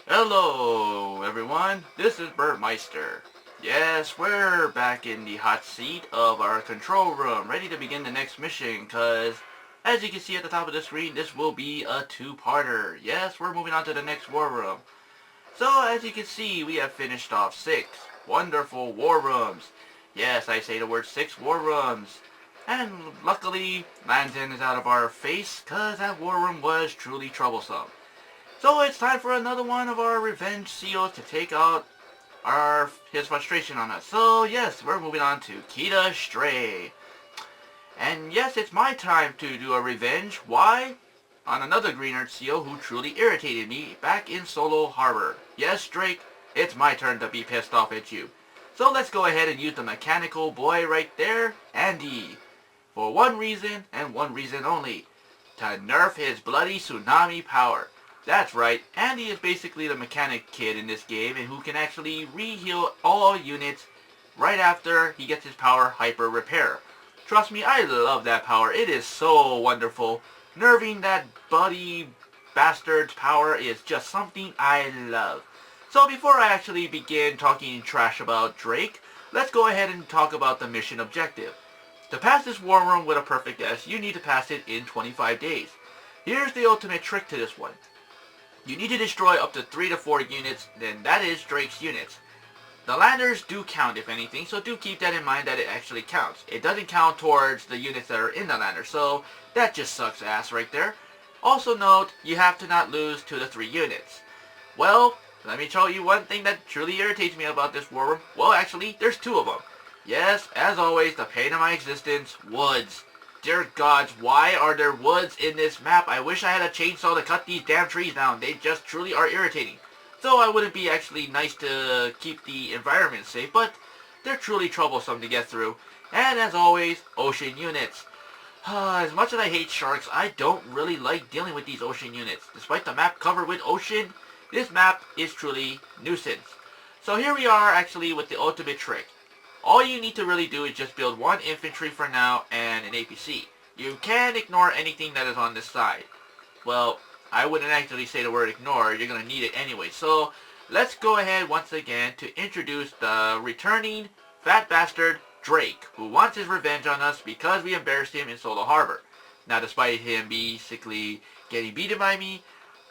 Hello everyone, this is BertMyster. Yes, we're back in the hot seat of our control room, ready to begin the next mission, cause as you can see at the top of the screen, this will be a two-parter. Yes, we're moving on to the next war room. So as you can see, we have finished off 6 wonderful war rooms. Yes, I say the word 6 war rooms. And luckily, Landon is out of our face, cause that war room was truly troublesome. So it's time for another one of our revenge seals to take out his frustration on us. So yes, we're moving on to Kita Stray. And yes, it's my time to do a revenge. Why? On another green-earth seal who truly irritated me back in Solo Harbor. Yes, Drake, it's my turn to be pissed off at you. So let's go ahead and use the mechanical boy right there, Andy. For one reason and one reason only. To nerf his bloody tsunami power. That's right, Andy is basically the mechanic kid in this game and who can actually re-heal all units right after he gets his power hyper repair. Trust me, I love that power. It is so wonderful. Nerving that bloody bastard's power is just something I love. So before I actually begin talking trash about Drake, let's go ahead and talk about the mission objective. To pass this war room with a perfect S, you need to pass it in 25 days. Here's the ultimate trick to this one. You need to destroy up to 3 to 4 units, then that is Drake's units. The landers do count if anything, so do keep that in mind that it actually counts. It doesn't count towards the units that are in the lander, so that just sucks ass right there. Also note, you have to not lose 2 to 3 units. Well, let me tell you one thing that truly irritates me about this war room. Well, actually, there's 2 of them. Yes, as always, the pain of my existence, woods. Dear gods, why are there woods in this map? I wish I had a chainsaw to cut these damn trees down. They just truly are irritating. So I wouldn't be actually nice to keep the environment safe, but they're truly troublesome to get through. And as always, ocean units. As much as I hate sharks, I don't really like dealing with these ocean units. Despite the map covered with ocean, this map is truly nuisance. So here we are actually with the ultimate trick. All you need to really do is just build 1 infantry for now and an APC. You can ignore anything that is on this side. Well, I wouldn't actually say the word ignore, you're going to need it anyway. So, let's go ahead once again to introduce the returning fat bastard Drake, who wants his revenge on us because we embarrassed him in Solo Harbor. Now, despite him basically getting beaten by me,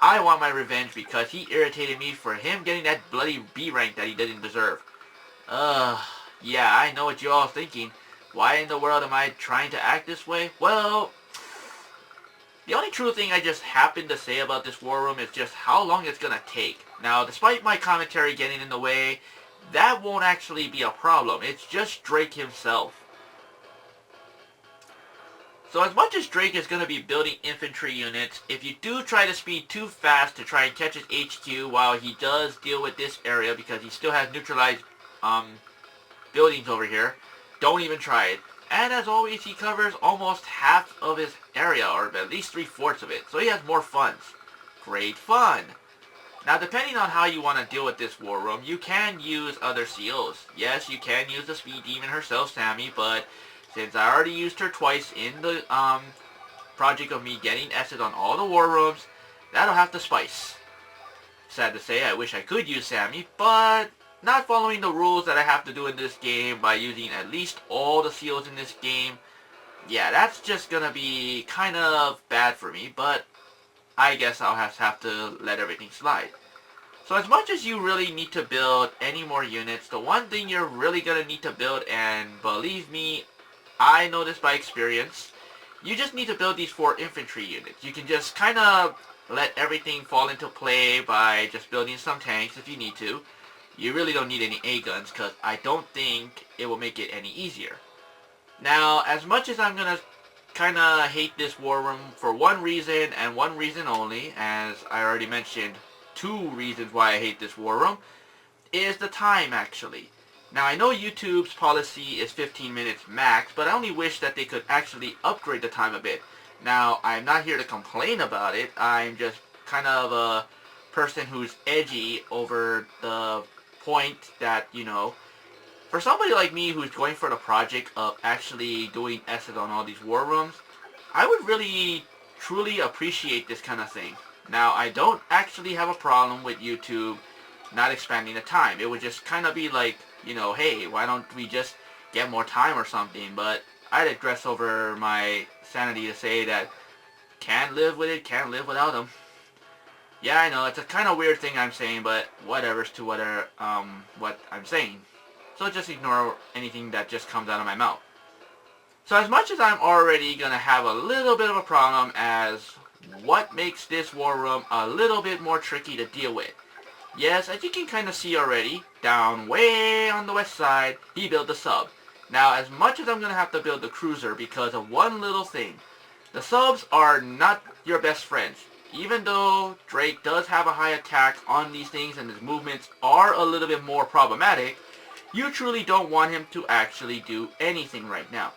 I want my revenge because he irritated me for him getting that bloody B rank that he didn't deserve. Yeah, I know what you're all thinking. Why in the world am I trying to act this way? Well, the only true thing I just happen to say about this war room is just how long it's gonna take. Now, despite my commentary getting in the way, that won't actually be a problem. It's just Drake himself. So as much as Drake is going to be building infantry units, if you do try to speed too fast to try and catch his HQ while he does deal with this area because he still has neutralized buildings over here, don't even try it. And as always, he covers almost half of his area, or at least 3/4 of it, so he has more funds. Great fun! Now, depending on how you want to deal with this war room, you can use other COs. Yes, you can use the Speed Demon herself, Sammy, but since I already used her twice in the project of me getting S's on all the war rooms, that'll have to spice. Sad to say, I wish I could use Sammy, but not following the rules that I have to do in this game by using at least all the seals in this game, yeah, that's just gonna be kind of bad for me, but I guess I'll have to let everything slide. So as much as you really need to build any more units, the one thing you're really gonna need to build, and believe me, I know this by experience, you just need to build these 4 infantry units. You can just kind of let everything fall into play by just building some tanks if you need to. You really don't need any A-guns because I don't think it will make it any easier. Now, as much as I'm going to kind of hate this war room for one reason and one reason only, as I already mentioned 2 reasons why I hate this war room, is the time actually. Now, I know YouTube's policy is 15 minutes max, but I only wish that they could actually upgrade the time a bit. Now, I'm not here to complain about it. I'm just kind of a person who's edgy over the point that, you know, for somebody like me who's going for the project of actually doing S's on all these war rooms, I would really, truly appreciate this kind of thing. Now, I don't actually have a problem with YouTube not expanding the time. It would just kind of be like, you know, hey, why don't we just get more time or something? But I digress over my sanity to say that can't live with it, can't live without them. Yeah, I know, it's a kind of weird thing I'm saying, but whatever's to what I'm saying. So just ignore anything that just comes out of my mouth. So as much as I'm already going to have a little bit of a problem as what makes this war room a little bit more tricky to deal with. Yes, as you can kind of see already, down way on the west side, he built the sub. Now, as much as I'm going to have to build the cruiser because of one little thing, the subs are not your best friends. Even though Drake does have a high attack on these things and his movements are a little bit more problematic, you truly don't want him to actually do anything right now.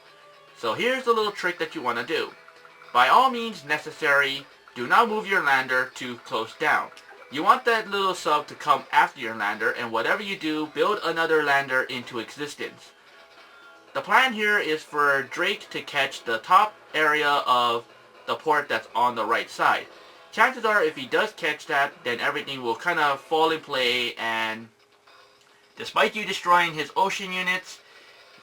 So here's the little trick that you want to do. By all means necessary, do not move your lander too close down. You want that little sub to come after your lander, and whatever you do, build another lander into existence. The plan here is for Drake to catch the top area of the port that's on the right side. Chances are if he does catch that, then everything will kind of fall in play, and despite you destroying his ocean units,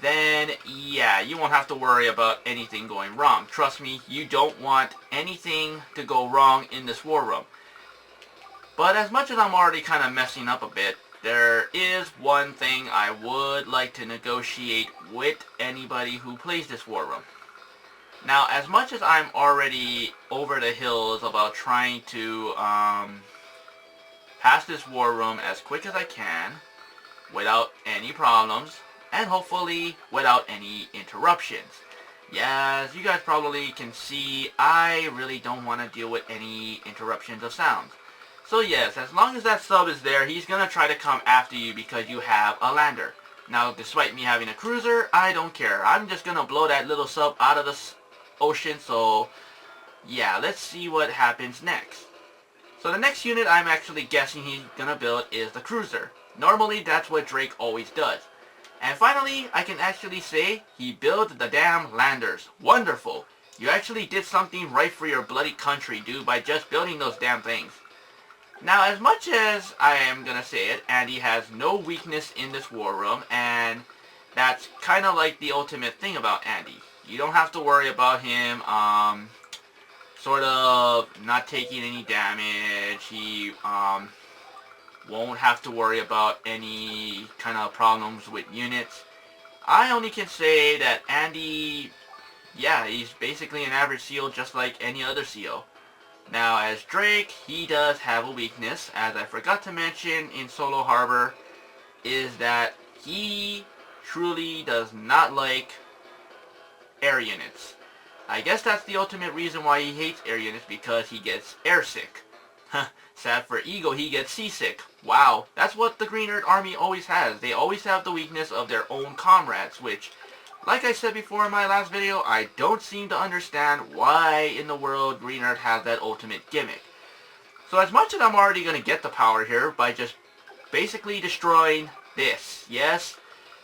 then yeah, you won't have to worry about anything going wrong. Trust me, you don't want anything to go wrong in this war room. But as much as I'm already kind of messing up a bit, there is one thing I would like to negotiate with anybody who plays this war room. Now, as much as I'm already over the hills about trying to pass this war room as quick as I can, without any problems, and hopefully without any interruptions. Yeah, as you guys probably can see, I really don't want to deal with any interruptions of sound. So yes, as long as that sub is there, he's going to try to come after you because you have a lander. Now, despite me having a cruiser, I don't care. I'm just going to blow that little sub out of the ocean, so yeah, let's see what happens next. So the next unit I'm actually guessing he's going to build is the cruiser. Normally, that's what Drake always does. And finally, I can actually say he built the damn landers. Wonderful. You actually did something right for your bloody country, dude, by just building those damn things. Now, as much as I am going to say it, Andy has no weakness in this war room, and that's kind of like the ultimate thing about Andy. You don't have to worry about him, sort of not taking any damage. He, won't have to worry about any kind of problems with units. I only can say that Andy, yeah, he's basically an average seal just like any other seal. Now, as Drake, he does have a weakness, as I forgot to mention in Solo Harbor, is that he truly does not like air units. I guess that's the ultimate reason why he hates air units, because he gets airsick. Sad for Ego, he gets seasick. Wow, that's what the Green Earth Army always has. They always have the weakness of their own comrades, which, like I said before in my last video, I don't seem to understand why in the world Green Earth has that ultimate gimmick. So as much as I'm already going to get the power here by just basically destroying this, yes?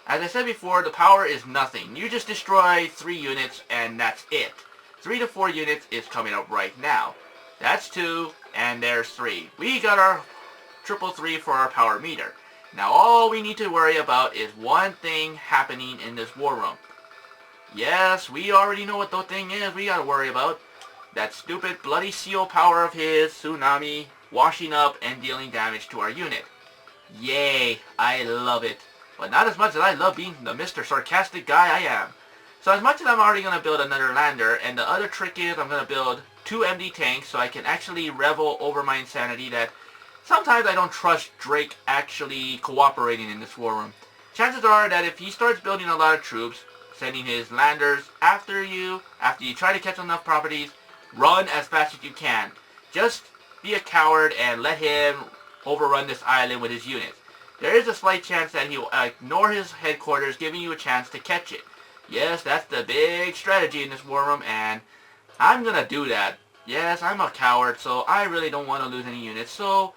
As I said before, the power is nothing. You just destroy 3 units and that's it. 3 to 4 units is coming up right now. That's 2, and there's 3. We got our 333 for our power meter. Now all we need to worry about is one thing happening in this war room. Yes, we already know what the thing is we gotta worry about. That stupid bloody seal power of his, Tsunami, washing up and dealing damage to our unit. Yay, I love it. But not as much as I love being the Mr. Sarcastic guy I am. So as much as I'm already going to build another lander, and the other trick is I'm going to build 2 MD tanks so I can actually revel over my insanity that sometimes I don't trust Drake actually cooperating in this war room. Chances are that if he starts building a lot of troops, sending his landers after you try to catch enough properties, run as fast as you can. Just be a coward and let him overrun this island with his units. There is a slight chance that he will ignore his headquarters, giving you a chance to catch it. Yes, that's the big strategy in this war room, and I'm gonna do that. Yes, I'm a coward, so I really don't want to lose any units, so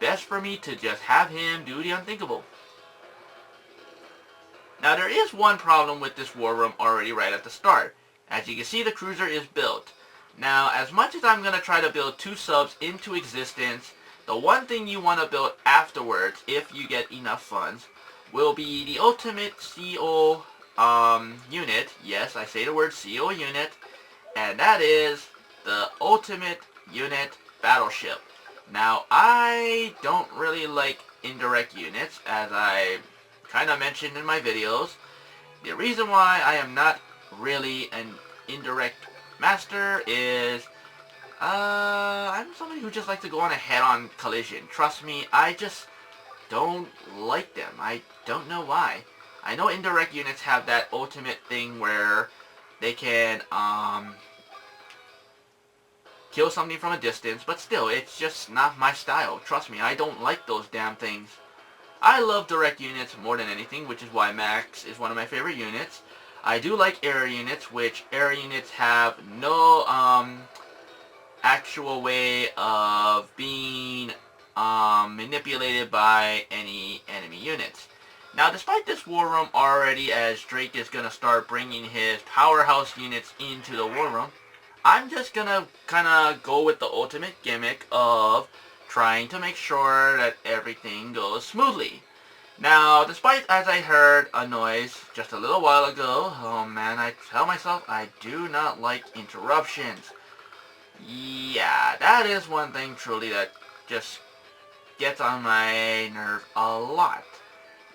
best for me to just have him do the unthinkable. Now, there is one problem with this war room already right at the start. As you can see, the cruiser is built. Now, as much as I'm going to try to build 2 subs into existence, the one thing you want to build afterwards, if you get enough funds, will be the ultimate CO unit. Yes, I say the word CO unit, and that is the ultimate unit battleship. Now, I don't really like indirect units, as I kind of mentioned in my videos. The reason why I am not really an indirect master is I'm somebody who just likes to go on a head-on collision. Trust me, I just don't like them. I don't know why. I know indirect units have that ultimate thing where they can kill something from a distance, but still, it's just not my style. Trust me, I don't like those damn things. I love direct units more than anything, which is why Max is one of my favorite units. I do like air units, which air units have no actual way of being manipulated by any enemy units. Now, despite this war room already, as Drake is going to start bringing his powerhouse units into the war room, I'm just going to kind of go with the ultimate gimmick of trying to make sure that everything goes smoothly. Now, despite as I heard a noise just a little while ago, oh man, I tell myself I do not like interruptions. Yeah, that is one thing truly that just gets on my nerve a lot.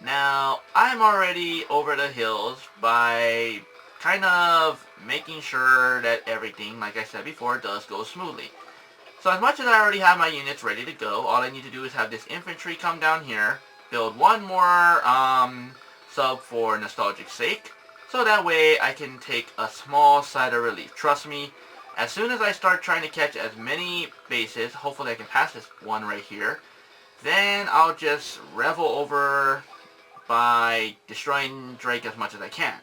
Now, I'm already over the hills by kind of making sure that everything, like I said before, does go smoothly. So as much as I already have my units ready to go, all I need to do is have this infantry come down here, build one more sub for nostalgic sake, so that way I can take a small side of relief. Trust me, as soon as I start trying to catch as many bases, hopefully I can pass this one right here, then I'll just revel over by destroying Drake as much as I can.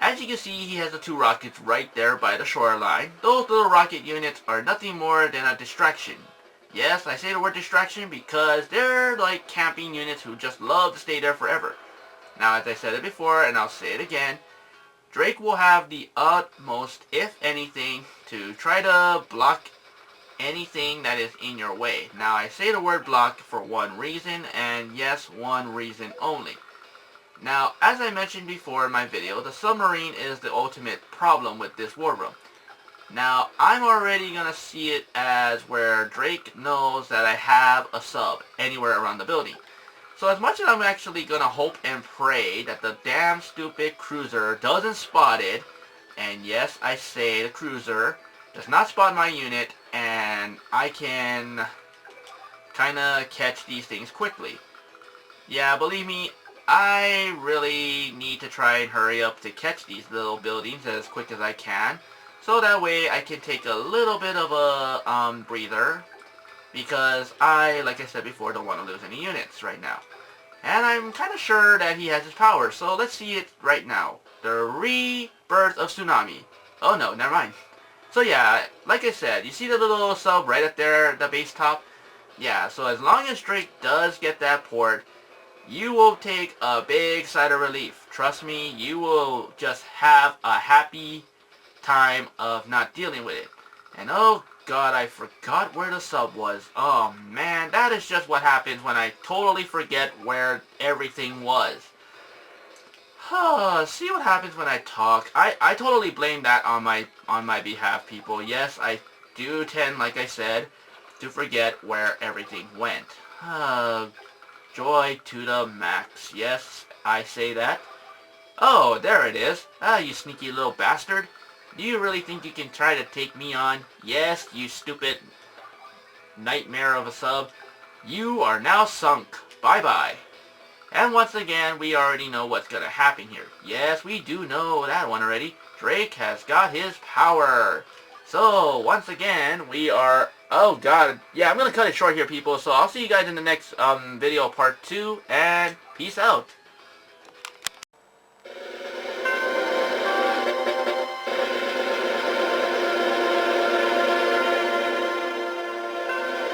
As you can see, he has the 2 rockets right there by the shoreline. Those little rocket units are nothing more than a distraction. Yes, I say the word distraction because they're like camping units who just love to stay there forever. Now, as I said it before, and I'll say it again, Drake will have the utmost, if anything, to try to block anything that is in your way. Now, I say the word block for one reason, and yes, one reason only. Now, as I mentioned before in my video, the submarine is the ultimate problem with this war room. Now, I'm already going to see it as where Drake knows that I have a sub anywhere around the building. So as much as I'm actually going to hope and pray that the damn stupid cruiser doesn't spot it, and yes, I say the cruiser does not spot my unit, and I can kind of catch these things quickly. Yeah, believe me, I really need to try and hurry up to catch these little buildings as quick as I can, so that way I can take a little bit of a breather, because I, like I said before, don't want to lose any units right now. And I'm kind of sure that he has his power, so let's see it right now. The rebirth of Tsunami. Oh no, never mind. So yeah, like I said, you see the little sub right up there at the base top? Yeah, so as long as Drake does get that port, you will take a big sigh of relief. Trust me, you will just have a happy time of not dealing with it. And oh god, I forgot where the sub was. Oh man, that is just what happens when I totally forget where everything was. See what happens when I talk. I totally blame that on my behalf, people. Yes, I do tend, like I said, to forget where everything went. Joy to the max. Yes, I say that. Oh, there it is. You sneaky little bastard. Do you really think you can try to take me on? Yes, you stupid nightmare of a sub. You are now sunk. Bye-bye. And once again, we already know what's going to happen here. Yes, we do know that one already. Drake has got his power. So, once again, we are... Oh, God. Yeah, I'm going to cut it short here, people. So, I'll see you guys in the next video, part 2. And peace out.